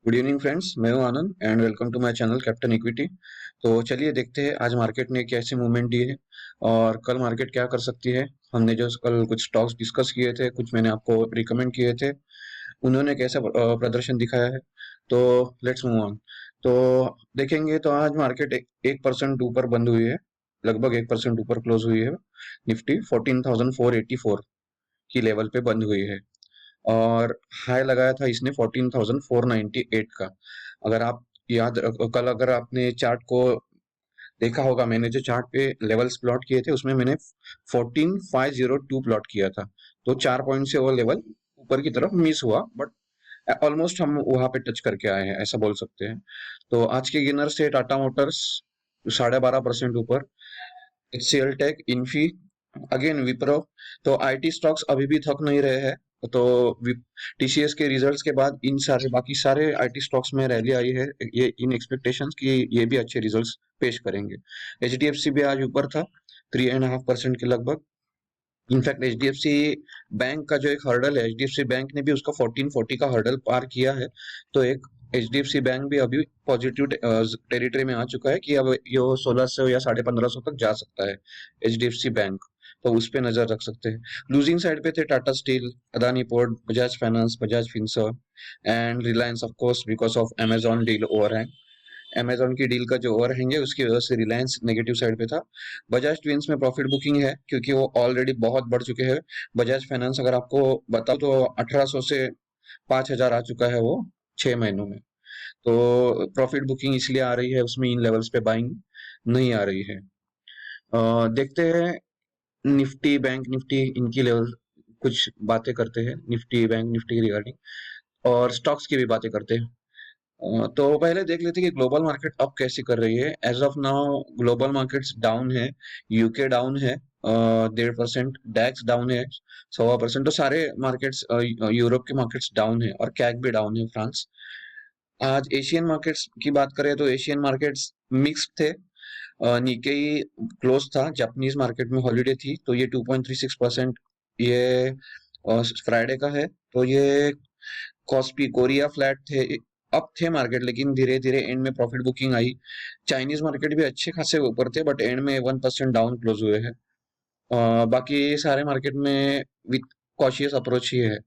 Good evening friends, मैं हूं Anand and welcome to my channel captain equity. तो चलिए देखते हैं आज मार्केट ने कैसी मूवमेंट दी है और कल मार्केट क्या कर सकती है। हमने जो कल कुछ स्टॉक्स डिस्कस किए थे, कुछ मैंने आपको रिकमेंड किए थे, उन्होंने कैसा प्रदर्शन दिखाया है। तो लेट्स मूव ऑन। तो देखेंगे तो आज मार्केट 1% ऊपर बंद हुई है, लगभग 1% ऊपर क्लोज हुई है। निफ्टी 14,484 की लेवल पे बंद हुई है और हाई लगाया था इसने 14,498 का। अगर आप कल अगर आपने चार्ट को देखा होगा, मैंने जो चार्ट पे लेवल्स प्लॉट किए थे उसमें मैंने 14,502 प्लॉट किया था। तो 4 पॉइंट से वो लेवल ऊपर की तरफ मिस हुआ, बट ऑलमोस्ट हम वहां पे टच करके आए हैं, ऐसा बोल सकते हैं। तो आज के गिनर से टाटा मोटर्स 12.5% ऊपर, HCL Tech, Infy, again Wipro. तो आईटी स्टॉक्स अभी भी थक नहीं रहे हैं। तो टीसीएस के रिजल्ट्स के बाद इन सारे बाकी सारे आईटी स्टॉक्स में रैली आई है, ये इन एक्सपेक्टेशंस कि ये भी अच्छे रिजल्ट्स पेश करेंगे। एचडीएफसी भी आज ऊपर था 3.5% के लगभग। इनफैक्ट एचडीएफसी बैंक का जो एक हर्डल है, एचडीएफसी बैंक ने भी उसका 1440 का हर्डल पार किया है। तो एक एचडीएफसी बैंक भी अभी पॉजिटिव टेरिटरी में आ चुका है कि अब ये 1600 या 1550 तक जा सकता है एचडीएफसी बैंक। तो उस पे नजर रख सकते हैं। लूजिंग साइड पे थे Tata steel, Adani port, Bajaj finance, Bajaj Finserv and Reliance, of course because of Amazon deal overhang. Amazon की डील का जो ओवरहैंग है उसकी वजह से रिलायंस नेगेटिव साइड पे था। बजाज ट्विंस में प्रॉफिट बुकिंग है क्योंकि वो ऑलरेडी बहुत बढ़ चुके हैं। बजाज फाइनेंस अगर आपको बताओ तो 1800 से 5000 आ चुका है वो 6 महीनों में। तो प्रॉफिट बुकिंग इसलिए आ रही है, उसमें इन लेवल्स पे बाइंग नहीं आ रही है। देखते हैं निफ्टी, बैंक निफ्टी, इनकी लेवल कुछ बातें करते हैं निफ्टी बैंक निफ्टी की रिगार्डिंग, और स्टॉक्स की भी बातें करते हैं। तो पहले देख लेते हैं कि ग्लोबल मार्केट अब कैसी कर रही है। As of now global markets down है। यूके डाउन है 1.5%, डैक्स डाउन है 1.25%। तो सारे मार्केट्स, यूरोप के मार्केट्स डाउन है और कैग भी डाउन है, फ्रांस। आज एशियन मार्केट्स की बात करें तो एशियन मार्केट्स मिक्स थे। निकेई क्लोज था, जापानीज मार्केट में हॉलीडे थी तो ये 2.36% ये फ्राइडे का है। तो ये कॉस्पी कोरिया फ्लैट थे, अप थे मार्केट, लेकिन धीरे धीरे एंड में प्रॉफिट बुकिंग आई। चाइनीज मार्केट भी अच्छे खासे ऊपर थे बट एंड में 1% डाउन क्लोज हुए हैं। बाकी सारे मार्केट में विथ कॉशियस अप्रोच ही है।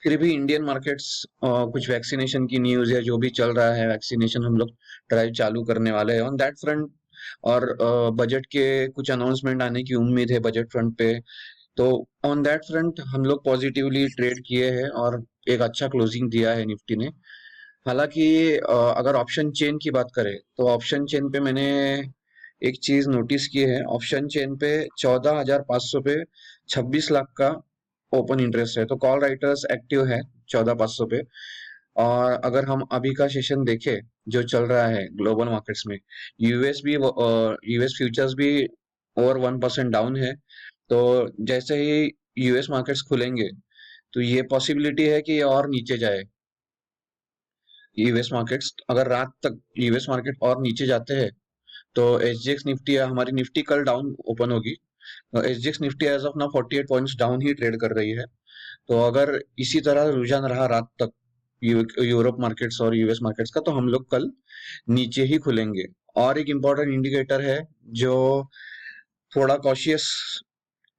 फिर भी इंडियन मार्केट्स, कुछ वैक्सीनेशन की न्यूज है, जो भी चल रहा है वैक्सीनेशन हम लोग ड्राइव चालू करने वाले हैं ऑन दैट फ्रंट। और बजट के कुछ अनाउंसमेंट आने की उम्मीद है बजट फ्रंट पे। तो ऑन दैट फ्रंट हम लोग पॉजिटिवली ट्रेड किए हैं और एक अच्छा क्लोजिंग दिया है निफ्टी ने। हालांकि अगर ऑप्शन चेन की बात करें तो ऑप्शन चेन पे मैंने एक चीज नोटिस की है। ऑप्शन चेन पे 14,500 पे 26 लाख का ओपन इंटरेस्ट है, तो कॉल राइटर्स एक्टिव है 14,500 पे। और अगर हम अभी का सेशन देखें जो चल रहा है ग्लोबल मार्केट्स में, यूएस भी, यूएस फ्यूचर्स भी ओवर 1% डाउन है। तो जैसे ही यूएस मार्केट्स खुलेंगे तो ये पॉसिबिलिटी है कि ये और नीचे जाए। यूएस मार्केट्स अगर रात तक यूएस मार्केट और नीचे जाते हैं तो एसजीएक्स निफ्टी या हमारी निफ्टी कल डाउन ओपन होगी। SGX Nifty as of now 48 points down ही ट्रेड कर रही है। तो अगर इसी तरह रुझान रहा रात तक यूरोप मार्केट्स और यूएस मार्केट्स का, तो हम लोग कल नीचे ही खुलेंगे। और एक इम्पोर्टेंट इंडिकेटर है जो थोड़ा कॉशियस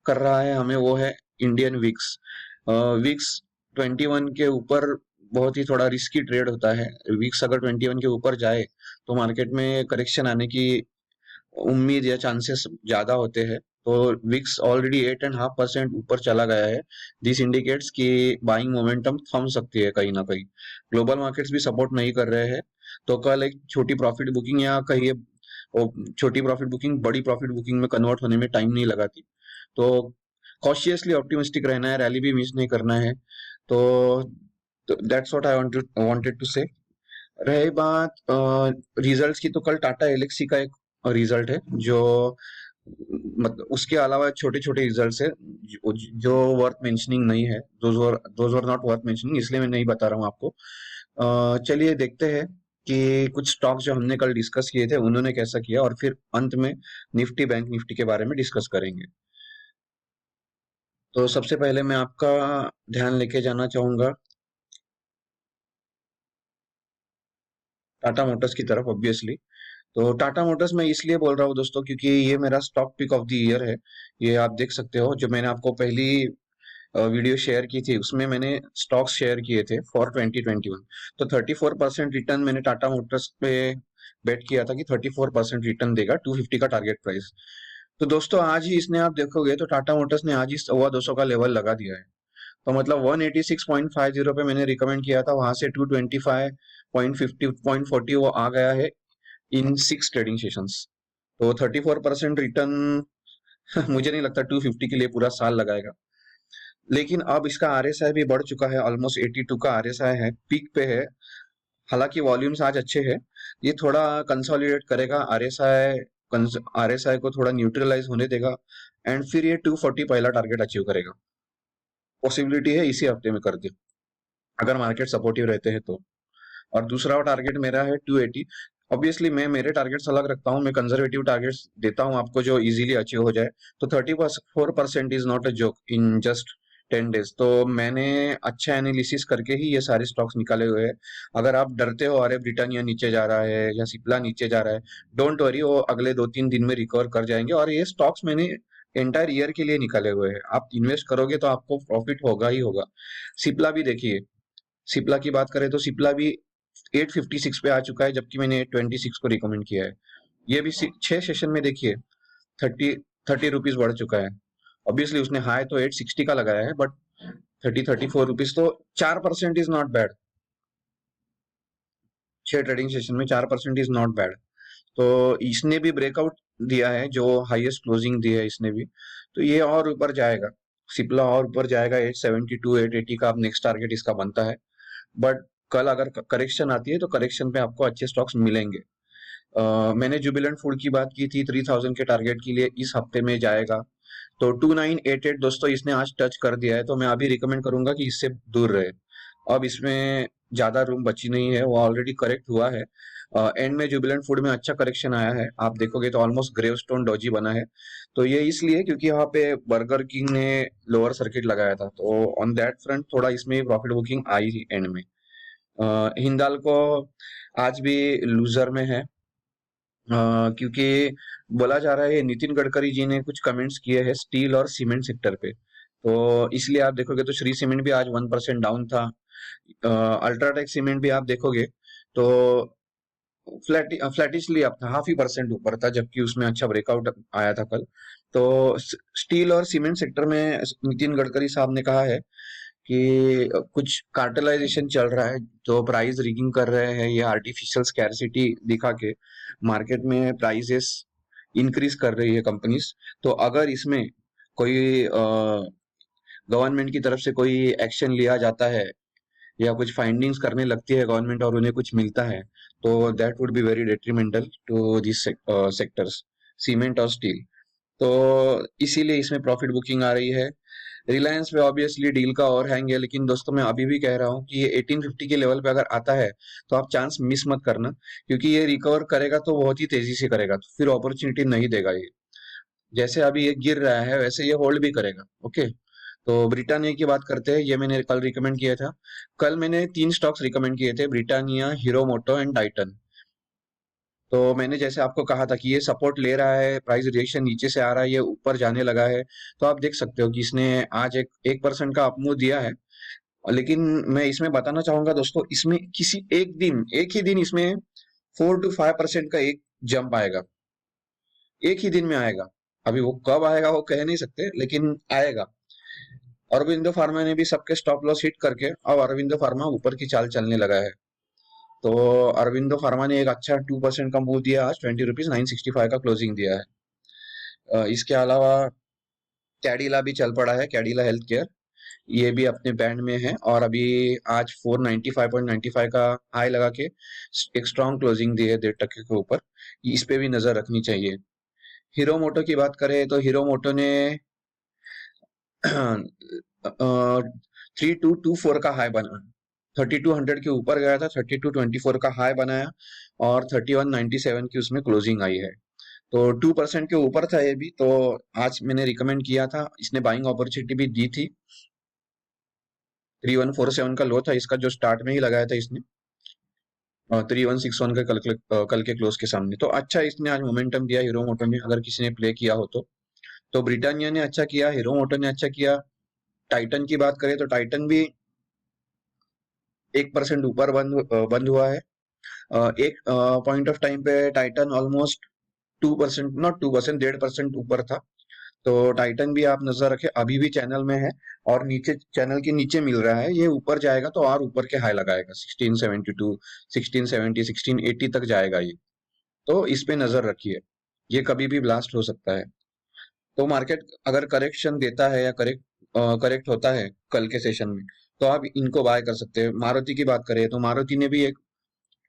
कर रहा है हमें, वो है इंडियन विक्स। विक्स 21 के ऊपर बहुत ही थोड़ा रिस्की ट्रेड होता है। विक्स अगर 21 के ऊपर जाए तो मार्केट में करेक्शन आने की उम्मीद या चांसेस ज्यादा होते हैं। तो विक्स ऑलरेडी 8.5% ऊपर चला गया है। दिस इंडिकेट्स कि बाइंग मोमेंटम थम सकती है कहीं ना कहीं। ग्लोबल मार्केट्स भी सपोर्ट नहीं कर रहे हैं। तो कल एक छोटी प्रॉफिट बुकिंग, या कहिए छोटी प्रॉफिट बुकिंग बड़ी प्रॉफिट बुकिंग में कन्वर्ट होने में टाइम नहीं लगाती। तो कॉशियसली ऑप्टिमिस्टिक रहना है, रैली भी मिस नहीं करना है। तो that's what I wanted to say. रही बात रिजल्ट्स की, तो कल टाटा एलेक्सी का एक रिजल्ट है जो, मतलब उसके अलावा छोटे छोटे रिजल्ट्स है जो वर्थ मेंशनिंग नहीं है। Those were not worth mentioning, इसलिए मैं नहीं बता रहा हूँ आपको। चलिए देखते हैं कि कुछ स्टॉक्स जो हमने कल डिस्कस किए थे उन्होंने कैसा किया, और फिर अंत में निफ्टी बैंक निफ्टी के बारे में डिस्कस करेंगे। तो सबसे पहले मैं आपका ध्यान लेके जाना चाहूंगा टाटा मोटर्स की तरफ ऑब्वियसली। तो टाटा मोटर्स मैं इसलिए बोल रहा हूँ दोस्तों क्योंकि ये मेरा stock pick of the year है। ये आप देख सकते हो, जो मैंने आपको पहली वीडियो शेयर की थी उसमें मैंने स्टॉक्स शेयर किए थे फॉर 2021। तो 34% रिटर्न मैंने टाटा मोटर्स पे बेट किया था कि 34% रिटर्न देगा 250 का टारगेट प्राइस। तो दोस्तों आज ही इसने, आप देखोगे तो टाटा मोटर्स ने आज ही 250 का लेवल लगा दिया है। तो मतलब 186.50 पे मैंने रिकमेंड किया था, वहां से 225.50.40 वो आ गया है इन 6 ट्रेडिंग सेशंस। तो 34% रिटर्न मुझे नहीं लगता 250 के लिए पूरा साल लगाएगा। लेकिन अब इसका आरएसआई भी बढ़ चुका है, ऑलमोस्ट 82 का आरएसआई है, पीक पे है। हालांकि वॉल्यूम्स आज अच्छे हैं, ये थोड़ा कंसोलिडेट करेगा आरएसआई, आरएसआई को थोड़ा न्यूट्रलाइज होने देगा एंड फिर ये 240 पहला टारगेट अचीव करेगा। पॉसिबिलिटी है इसी हफ्ते में कर दे, अगर मार्केट सपोर्टिव रहते हैं तो। और दूसरा टारगेट मेरा है 280। ऑब्वियसली मैं मेरे टारगेट्स अलग रखता हूँ, मैं कंजर्वेटिव टारगेट्स देता हूँ आपको जो इजीली अचीव हो जाए। तो 34% is not a joke in just 10 days. तो मैंने अच्छा एनालिसिस करके ही ये सारे स्टॉक्स निकाले हुए हैं। अगर आप डरते हो अरे ब्रिटानिया नीचे जा रहा है या सिप्ला नीचे जा रहा है, डोंट वरी, वो अगले 2-3 दिन में रिकवर कर जाएंगे। और ये स्टॉक्स मैंने एंटायर ईयर के लिए निकाले हुए हैं, आप इन्वेस्ट करोगे तो आपको प्रॉफिट होगा ही होगा। सिप्ला भी देखिए, सिप्ला की बात करें तो सिप्ला भी 856 पे आ चुका है, जबकि मैंने 826 को रिकमेंड किया है। ये भी 6 सेशन में देखिए 30 रुपीज बढ़ चुका है। ऑब्वियसली उसने हाई तो 860 का लगाया है, बट 34 रुपीज, तो 4% is not bad. 6 trading session में 4% इज नॉट बैड। तो इसने भी ब्रेकआउट दिया है, जो हाईएस्ट क्लोजिंग दी है इसने भी। तो ये और ऊपर जाएगा, सिप्ला और ऊपर जाएगा, 872 880 का अब नेक्स्ट टारगेट इसका बनता है। बट कल अगर करेक्शन आती है तो करेक्शन पे आपको अच्छे स्टॉक्स मिलेंगे। मैंने जुबिलेंट फूड की बात की थी, 3000 के टारगेट के लिए इस हफ्ते में जाएगा। तो 2988 दोस्तों इसने आज टच कर दिया है, तो मैं अभी रिकमेंड करूंगा कि इससे दूर रहे। अब इसमें ज्यादा रूम बची नहीं है, वो ऑलरेडी करेक्ट हुआ है। एंड में जुबिलेंट फूड में अच्छा करेक्शन आया है, आप देखोगे तो ऑलमोस्ट ग्रेवस्टोन डॉजी बना है। तो ये इसलिए क्योंकि यहाँ पे बर्गर किंग ने लोअर सर्किट लगाया था, तो ऑन दैट फ्रंट थोड़ा इसमें प्रॉफिट बुकिंग आई थी एंड में। हिंदाल्को आज भी लूजर में है, क्योंकि बोला जा रहा है नितिन गडकरी जी ने कुछ कमेंट्स किए हैं स्टील और सीमेंट सेक्टर पे। तो इसलिए आप देखोगे तो श्री सीमेंट भी आज 1% डाउन था। अल्ट्राटेक सीमेंट भी आप देखोगे तो फ्लैटिशली अप था, हाफ ही परसेंट ऊपर था, जबकि उसमें अच्छा ब्रेकआउट आया था कल। तो स्टील और सीमेंट सेक्टर में नितिन गडकरी साहब ने कहा है कि कुछ कार्टेलाइजेशन चल रहा है, जो प्राइस रिगिंग कर रहे हैं, ये आर्टिफिशियल स्कैरसिटी दिखा के मार्केट में प्राइसेस इंक्रीज कर रही है कंपनीज। तो अगर इसमें कोई गवर्नमेंट की तरफ से कोई एक्शन लिया जाता है या कुछ फाइंडिंग्स करने लगती है गवर्नमेंट और उन्हें कुछ मिलता है, तो that would be very detrimental to this sectors, cement और स्टील। तो इसीलिए इसमें प्रॉफिट बुकिंग आ रही है। रिलायंस पे ऑब्वियसली डील का और हैंग है, लेकिन दोस्तों मैं अभी भी कह रहा हूँ कि ये 1850 के लेवल पे अगर आता है तो आप चांस मिस मत करना, क्योंकि ये रिकवर करेगा तो बहुत ही तेजी से करेगा, तो फिर अपॉर्चुनिटी नहीं देगा ये। जैसे अभी ये गिर रहा है वैसे ये होल्ड भी करेगा। ओके, तो ब्रिटानिया की बात करते हैं, ये मैंने कल रिकमेंड किया था। कल मैंने 3 स्टॉक्स रिकमेंड किए थे, ब्रिटानिया, हीरो मोटो एंड टाइटन। तो मैंने जैसे आपको कहा था कि ये सपोर्ट ले रहा है, प्राइस रिएक्शन नीचे से आ रहा है, ये ऊपर जाने लगा है। तो आप देख सकते हो कि इसने आज एक 1% का अपमूव दिया है। लेकिन मैं इसमें बताना चाहूंगा दोस्तों, इसमें किसी एक दिन, एक ही दिन इसमें 4 to 5% का एक जंप आएगा, एक ही दिन में आएगा। अभी वो कब आएगा वो कह नहीं सकते, लेकिन आएगा। अरविंदो फार्मा ने भी सबके स्टॉप लॉस हिट करके अब अरविंदो फार्मा ऊपर की चाल चलने लगा है। तो अरविंदो फार्मा ने एक अच्छा 2% का मूव दिया, आज 20 रुपीज 965 का क्लोजिंग दिया है। इसके अलावा कैडिला भी चल पड़ा है, कैडिला हेल्थ केयर, ये भी अपने बैंड में है और अभी आज 495.95 का हाई लगा के एक स्ट्रॉन्ग क्लोजिंग दी है 1.5% के ऊपर। इस पे भी नजर रखनी चाहिए। हीरो मोटो की बात करें तो हीरो मोटो ने 3224 का हाई बना, 3200 के ऊपर गया था, 3224 का हाई बनाया और 3197 की उसमें क्लोजिंग आई है। तो 2% के ऊपर था ये भी। तो आज मैंने रिकमेंड किया था, इसने बाइंग अपॉर्चुनिटी भी दी थी। 3147 का लो था इसका, जो स्टार्ट में ही लगाया था इसने। 3161 का कल के क्लोज के सामने। तो अच्छा इसने आज मोमेंटम दिया हीरो मोटो ने, अगर किसी ने प्ले किया हो तो ब्रिटानिया ने अच्छा किया, हीरो मोटो ने अच्छा किया। टाइटन की बात करें तो टाइटन भी 1% ऊपर बंद हुआ है। एक पॉइंट ऑफ टाइम पे टाइटन ऑलमोस्ट 2%, नॉट 2%, 1.5% ऊपर था। तो टाइटन भी आप नजर रखें, अभी भी चैनल में है और नीचे चैनल के नीचे मिल रहा है। ये ऊपर जाएगा तो और ऊपर के हाई लगाएगा, 1672, 1670, 1680 तक जाएगा ये। तो इस पे नजर रखिए, ये कभी भी ब्लास्ट हो सकता है। तो मार्केट अगर करेक्शन देता है या करेक्ट होता है कल के सेशन में, तो आप इनको बाय कर सकते हैं। मारुति की बात करें तो मारुति ने भी एक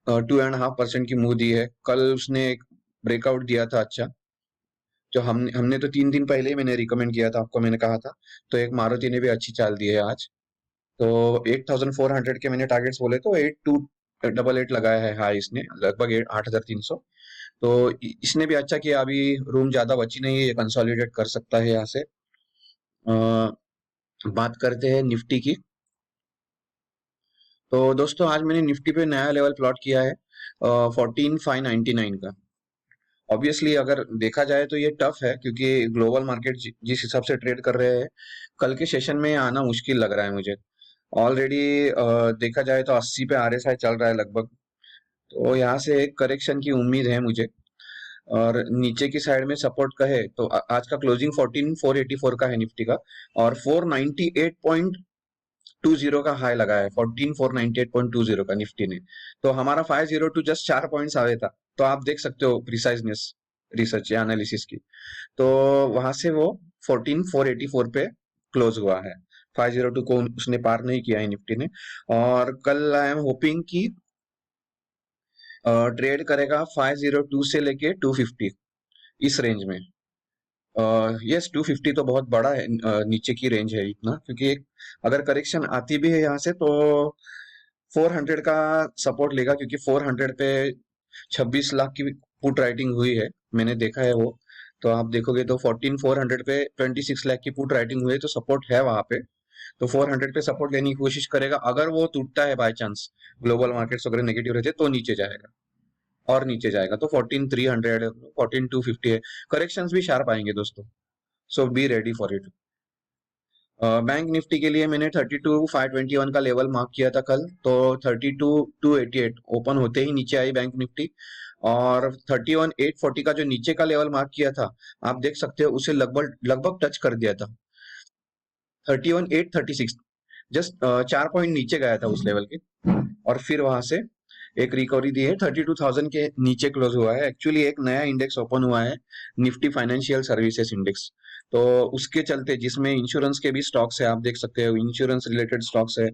2.5% की मूव दी है। कल उसने एक ब्रेकआउट दिया था अच्छा, जो हमने हमने तो 3 दिन पहले ही मैंने रिकमेंड किया था आपको, मैंने कहा था। तो एक मारुति ने भी अच्छी चाल दी है आज। तो 8400 के मैंने टारगेट्स बोले, तो 8288 लगाया है हाई इसने, लगभग 8300। तो इसने भी अच्छा किया, अभी रूम ज्यादा बची नहीं है, ये कंसोलिडेट कर सकता है यहाँ से। बात करते हैं निफ्टी की। तो दोस्तों आज मैंने निफ्टी पे नया लेवल प्लॉट किया है 14599 का। ऑब्वियसली अगर देखा जाए तो ये टफ है, क्योंकि ग्लोबल मार्केट जिस हिसाब से ट्रेड कर रहे हैं, कल के सेशन में आना मुश्किल लग रहा है मुझे। ऑलरेडी देखा जाए तो 80 पे आरएसआई चल रहा है लगभग। तो यहाँ से एक करेक्शन की उम्मीद है मुझे। और नीचे की साइड में सपोर्ट का है तो आज का क्लोजिंग 14484 का है निफ्टी का, और 498.20 का हाई लगा है, 14498.20 का निफ्टी ने। तो हमारा 502 जस्ट 4 पॉइंट्स आवे था। तो आप देख सकते हो प्रिसाइजनेस रिसर्च या एनालिसिस की। तो वहां से वो 14484 पे क्लोज हुआ है। 502 को उसने पार नहीं किया है निफ्टी ने। और कल आई एम होपिंग कि ट्रेड करेगा 502 से लेके 250, इस रेंज में। यस 250 तो बहुत बड़ा है, नीचे की रेंज है इतना, क्योंकि अगर करेक्शन आती भी है यहाँ से तो 400 का सपोर्ट लेगा, क्योंकि 400 पे 26 लाख की पुट राइटिंग हुई है, मैंने देखा है वो। तो आप देखोगे तो 14400 पे 26 लाख की पुट राइटिंग हुई है, तो सपोर्ट है वहां पे। तो 400 पे सपोर्ट लेने की कोशिश करेगा। अगर वो टूटता है बाय चांस, ग्लोबल मार्केट्स अगर नेगेटिव रहते तो नीचे जाएगा, और नीचे जाएगा तो 14300, 14250 है। करेक्शंस भी शार्प आएंगे दोस्तों, so be ready for it. Bank Nifty के लिए मैंने 32521 का लेवल मार्क किया था कल, तो 32288 ओपन होते ही नीचे आई बैंक निफ्टी। और 31840 का जो नीचे का लेवल मार्क किया था, आप देख सकते हो उसे लगभग लगभग टच कर दिया था। 31836, जस्ट 4 पॉइंट नीचे गया था उस लेवल के, और फिर वहां से एक रिकवरी दी है। 32,000 के नीचे क्लोज हुआ है। एक्चुअली एक नया इंडेक्स ओपन हुआ है, निफ्टी फाइनेंशियल सर्विसेज इंडेक्स। तो उसके चलते, जिसमें इंश्योरेंस के भी स्टॉक्स है, आप देख सकते हो इंश्योरेंस रिलेटेड स्टॉक्स है।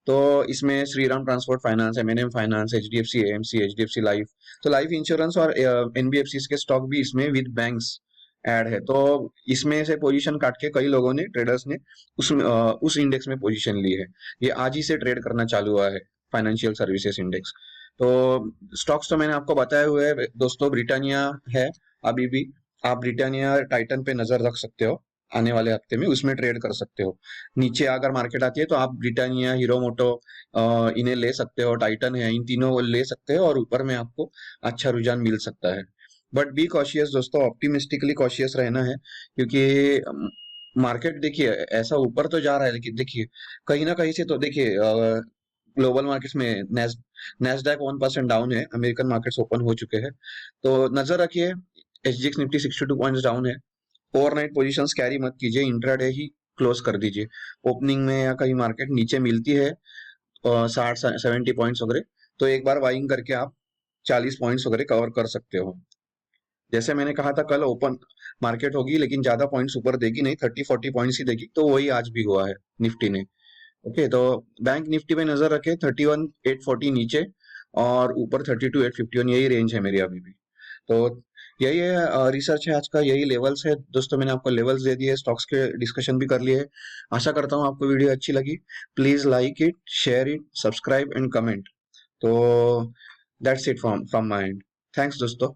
तो इसमें Shriram transport finance, MNM finance, HDFC AMC, HDFC life. तो लाइफ इंश्योरेंस और एनबीएफसी के स्टॉक भी इसमें विद बैंक्स ऐड है। तो इसमें से पोजीशन काट के कई लोगों ने, ट्रेडर्स ने उस इंडेक्स में पोजीशन ली है। ये आज ही से ट्रेड करना चालू हुआ है, फाइनेंशियल सर्विसेज इंडेक्स। तो स्टॉक्स तो मैंने आपको बताए हुए हैं दोस्तों। ब्रिटानिया है अभी भी, आप ब्रिटानिया टाइटन पे नजर रख सकते हो, आने वाले हफ्ते में उसमें ट्रेड कर सकते हो। नीचे अगर मार्केट आती है तो आप ब्रिटानिया, हीरो मोटो, इन्हें ले सकते हो, टाइटन है, इन तीनों को ले सकते हो, और ऊपर में आपको अच्छा रुझान मिल सकता है। बट बी कॉशियस दोस्तों, ऑप्टिमिस्टिकली कॉशियस रहना है, क्योंकि मार्केट देखिए ऐसा ऊपर तो जा रहा है, लेकिन देखिए कहीं ना कहीं से तो देखिए ग्लोबल मार्केट्स में नेस्डैक 1% डाउन है, अमेरिकन मार्केट्स ओपन हो चुके हैं। तो नजर रखिए, एसजीएक्स निफ्टी 62 पॉइंट्स डाउन है। ओवरनाइट पोजीशंस कैरी मत कीजिए, इंट्राडे ही क्लोज कर दीजिए। ओपनिंग में या कहीं मार्केट नीचे मिलती है 60-70 पॉइंट्स वगैरह, तो एक बार बाइंग करके आप 40 पॉइंट्स वगैरह कवर कर सकते हो। जैसे मैंने कहा था कल ओपन मार्केट होगी, लेकिन ज्यादा पॉइंट्स ऊपर देगी नहीं, 30-40 पॉइंट्स ही देगी। तो वही आज भी हुआ है निफ्टी ने। ओके, तो बैंक निफ्टी पे नजर रखे, 31840 नीचे, और ऊपर 32851, यही रेंज है मेरी अभी भी। तो यही है, रिसर्च है आज का, यही लेवल्स है दोस्तों। मैंने आपको लेवल्स दे दिए, स्टॉक्स के डिस्कशन भी कर लिए। आशा करता हूँ आपको वीडियो अच्छी लगी। Please like it, share it, subscribe and comment. तो that's it from my end. Thanks दोस्तों।